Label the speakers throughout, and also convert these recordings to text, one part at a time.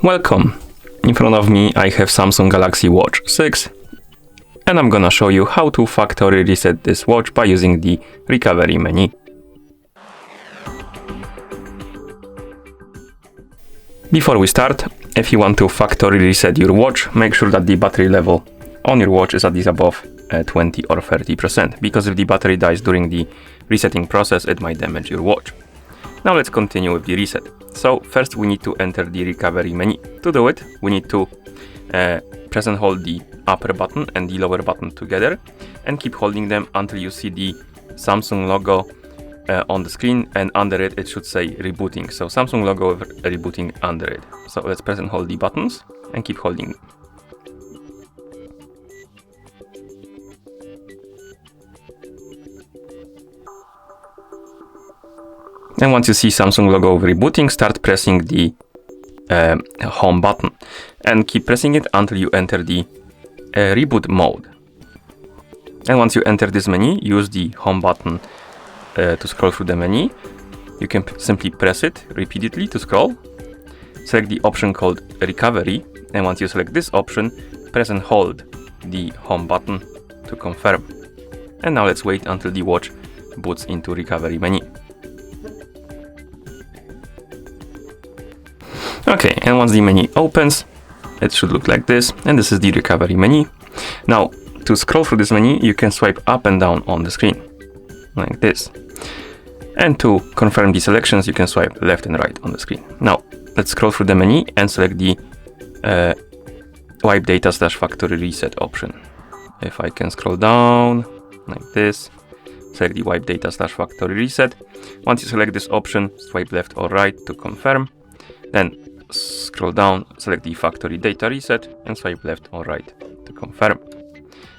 Speaker 1: Welcome! In front of me I have Samsung Galaxy Watch 6 and I'm gonna show you how to factory reset this watch by using the recovery menu. Before we start, if you want to factory reset your watch, make sure that the battery level on your watch is at least above 20 or 30%, because if the battery dies during the resetting process, it might damage your watch. Now let's continue with the reset. So first we need to enter the recovery menu. To do it, we need to press and hold the upper button and the lower button together and keep holding them until you see the Samsung logo on the screen, and under it, it should say rebooting. So Samsung logo with rebooting under it. So let's press and hold the buttons and keep holding them. And once you see Samsung logo with rebooting, start pressing the home button and keep pressing it until you enter the reboot mode. And once you enter this menu, use the home button to scroll through the menu. You can simply press it repeatedly to scroll. Select the option called recovery, and once you select this option, press and hold the home button to confirm. And now let's wait until the watch boots into recovery menu. Okay, and once the menu opens, it should look like this, and this is the recovery menu. Now, to scroll through this menu, you can swipe up and down on the screen, like this. And to confirm the selections, you can swipe left and right on the screen. Now, let's scroll through the menu and select the wipe data / factory reset option. If I can scroll down, like this, select the wipe data / factory reset. Once you select this option, swipe left or right to confirm. Then scroll down, select the factory data reset and swipe left or right to confirm.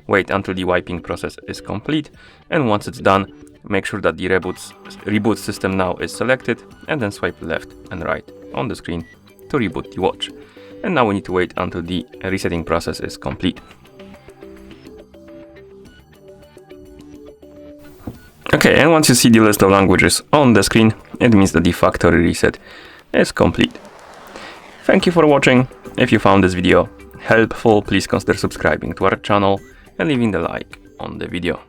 Speaker 1: Wait until the wiping process is complete, and once it's done, make sure that the reboot system now is selected, and then swipe left and right on the screen to reboot the watch. And now we need to wait until the resetting process is complete. Okay, and once you see the list of languages on the screen, it means that the factory reset is complete. Thank you for watching. If you found this video helpful, please consider subscribing to our channel and leaving the like on the video.